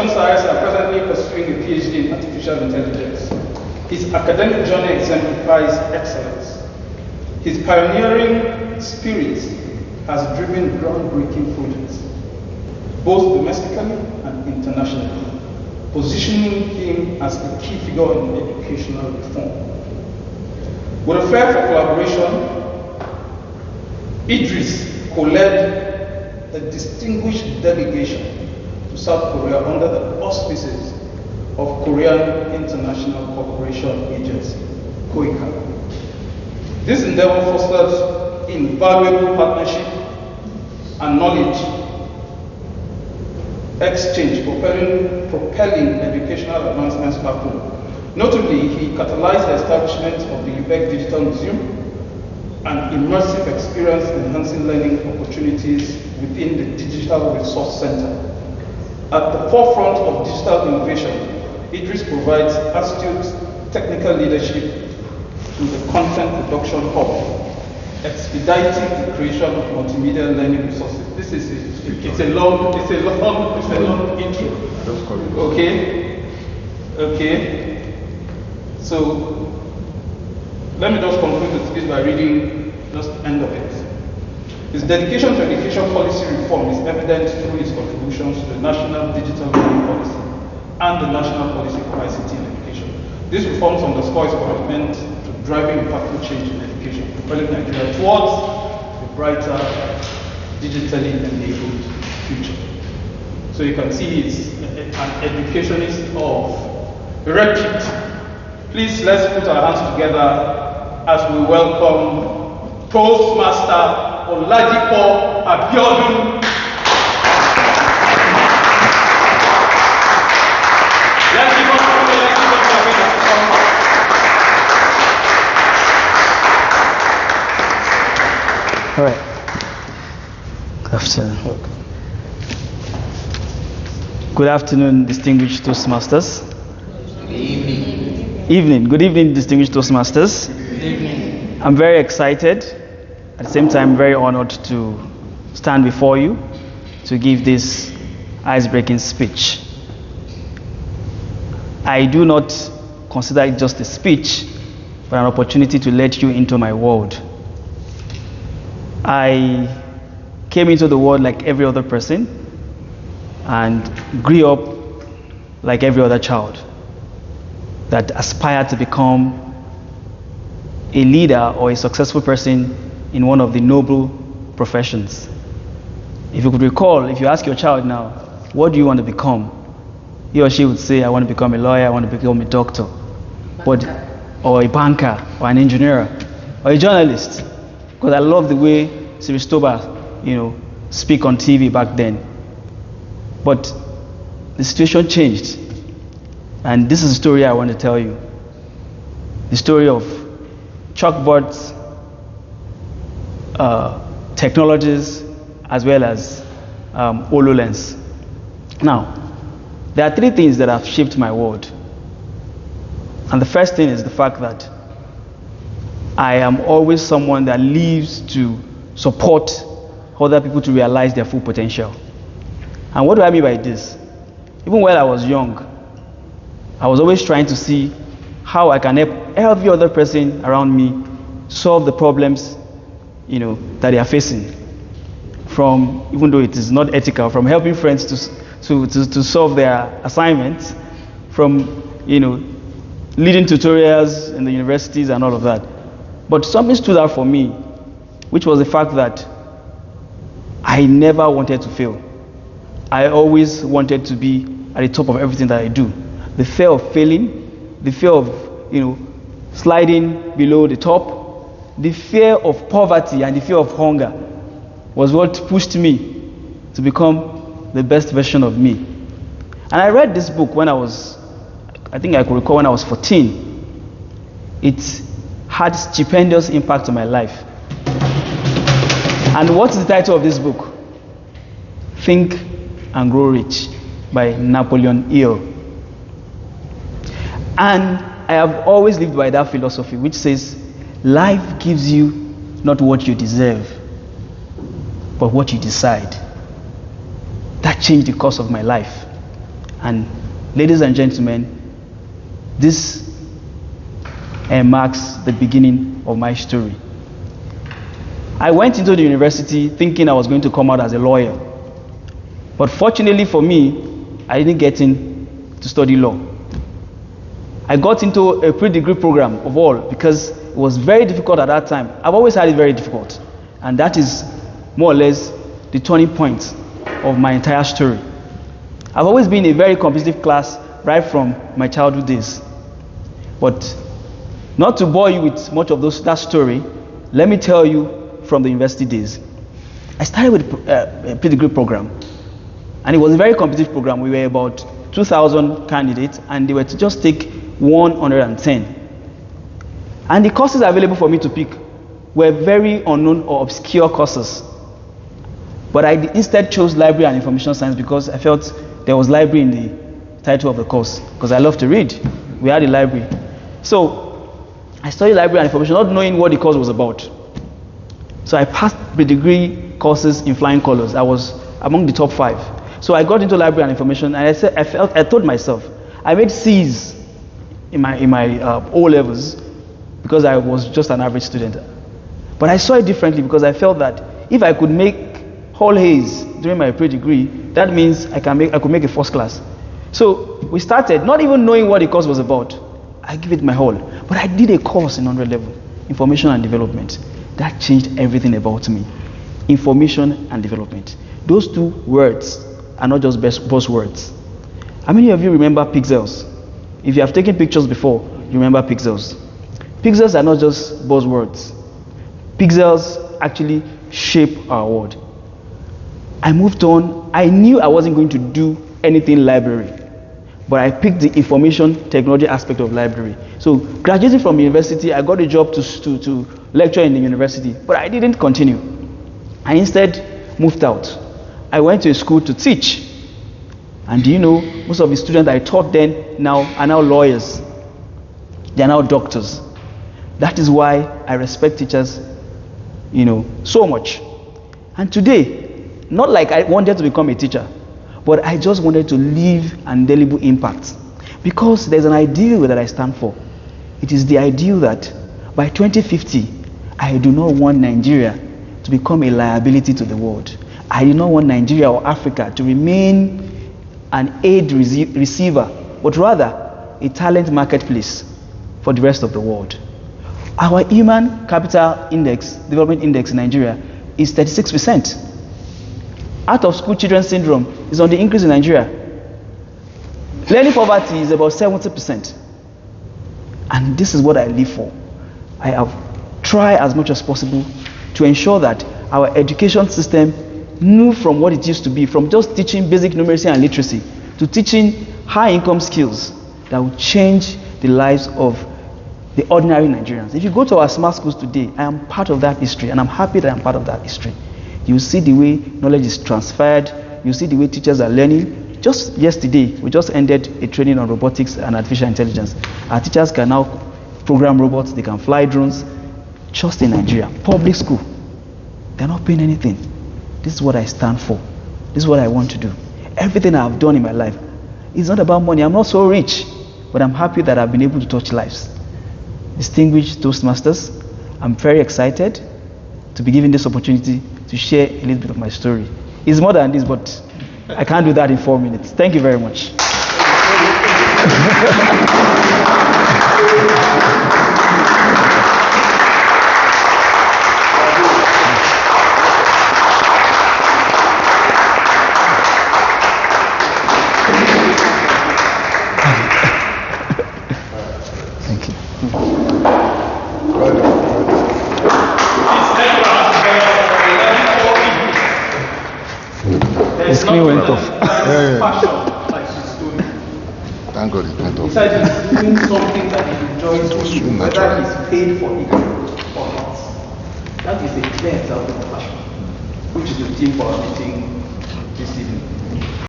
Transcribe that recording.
information science and presently pursuing a PhD in artificial intelligence. His academic journey exemplifies excellence. His pioneering spirit has driven groundbreaking projects, both domestically and internationally, positioning him as a key figure in educational reform. With a flair for collaboration, Idris co-led a distinguished delegation to South Korea under the auspices of Korean International Cooperation Agency, KOICA. This endeavor fostered invaluable partnership and knowledge exchange, propelling educational advancements back home. Notably, he catalyzed the establishment of the UBEC Digital Museum, an immersive experience enhancing learning opportunities within the Digital Resource Center. At the forefront of digital innovation, Idris provides astute technical leadership to the content production hub, expediting the creation of multimedia learning resources. It's a long intro. Okay. So let me just conclude the speech by reading just the end of it. His dedication to education policy reform is evident through his contributions to the National Digital Learning Policy and the National Policy for ICT in Education. These reforms underscore his commitment to driving impactful change in education, propelling Nigeria towards a brighter, digitally enabled future. So you can see he's an educationist of repute. Please let's put our hands together as we welcome Toastmaster Oladipo Abiodun. Let's give us All right. Good afternoon. Good afternoon, distinguished Toastmasters. Evening. Good evening, distinguished Toastmasters. Good evening. I'm very excited. At the same time, very honored to stand before you to give this ice-breaking speech. I do not consider it just a speech, but an opportunity to let you into my world. I came into the world like every other person and grew up like every other child that aspired to become a leader or a successful person in one of the noble professions. If you could recall, if you ask your child now, what do you want to become? He or she would say, I want to become a lawyer, I want to become a doctor, or a banker, or an engineer, or a journalist. Because I love the way Siristoba, speak on TV back then. But the situation changed. And this is the story I want to tell you. The story of chalkboards, technologies, as well as HoloLens. Now, there are three things that have shaped my world. And the first thing is the fact that I am always someone that lives to support other people to realize their full potential. And what do I mean by this? Even when I was young, I was always trying to see how I can help every other person around me solve the problems, that they are facing. From, even though it is not ethical, from helping friends to solve their assignments, from, leading tutorials in the universities and all of that. But something stood out for me, which was the fact that I never wanted to fail. I always wanted to be at the top of everything that I do. The fear of failing, the fear of, sliding below the top, the fear of poverty and the fear of hunger was what pushed me to become the best version of me. And I read this book when I think I could recall when I was 14. It had stupendous impact on my life. And what's the title of this book? Think and Grow Rich by Napoleon Hill. And I have always lived by that philosophy, which says, life gives you not what you deserve, but what you decide. That changed the course of my life. And ladies and gentlemen, this marks the beginning of my story. I went into the university thinking I was going to come out as a lawyer. But fortunately for me, I didn't get in to study law. I got into a pre-degree program of all because it was very difficult at that time. I've always had it very difficult. And that is more or less the turning point of my entire story. I've always been a very competitive class right from my childhood days. But not to bore you with much of that story, let me tell you from the university days. I started with a pre-degree program, and it was a very competitive program. We were about 2,000 candidates, and they were to just take 110. And the courses available for me to pick were very unknown or obscure courses. But I instead chose library and information science because I felt there was library in the title of the course, because I love to read. We had a library. So I studied library and information, not knowing what the course was about. So I passed the degree courses in flying colors. I was among the top 5. So I got into library and information, and I told myself, I made C's in my O levels because I was just an average student. But I saw it differently because I felt that if I could make whole A's during my pre-degree, that means I could make a first class. So we started not even knowing what the course was about. I give it my whole. But I did a course in 100 level, information and development. That changed everything about me. Information and development. Those two words are not just buzzwords. How many of you remember pixels? If you have taken pictures before, you remember pixels. Pixels are not just buzzwords. Pixels actually shape our world. I moved on. I knew I wasn't going to do anything library, but I picked the information technology aspect of library. So graduating from university, I got a job to lecture in the university, but I didn't continue. I instead moved out. I went to a school to teach. And do you know, most of the students I taught then are now lawyers. They are now doctors. That is why I respect teachers, so much. And today, not like I wanted to become a teacher, but I just wanted to leave an indelible impact. Because there's an ideal that I stand for. It is the ideal that by 2050, I do not want Nigeria to become a liability to the world. I do not want Nigeria or Africa to remain an aid receiver, but rather a talent marketplace for the rest of the world. Our human capital index, development index in Nigeria is 36%. Out of school children syndrome is on the increase in Nigeria. Learning poverty is about 70%. And this is what I live for. I have tried as much as possible to ensure that our education system move from what it used to be, from just teaching basic numeracy and literacy, to teaching high income skills that will change the lives of the ordinary Nigerians. If you go to our smart schools today, I am part of that history, and I'm happy that I'm part of that history. You see the way knowledge is transferred, you see the way teachers are learning. Just yesterday, we just ended a training on robotics and artificial intelligence. Our teachers can now program robots, they can fly drones, just in Nigeria. Public school, they're not paying anything. This is what I stand for. This is what I want to do. Everything I've done in my life, it's not about money. I'm not so rich, but I'm happy that I've been able to touch lives. Distinguished Toastmasters, I'm very excited to be given this opportunity to share a little bit of my story. It's more than this, but I can't do that in 4 minutes. Thank you very much. Thank you. The screen went off. Thank God it went off. Besides doing something that he enjoys doing, whether he's paid for it or not. That is a clear example of passion, which is the theme for our meeting this evening.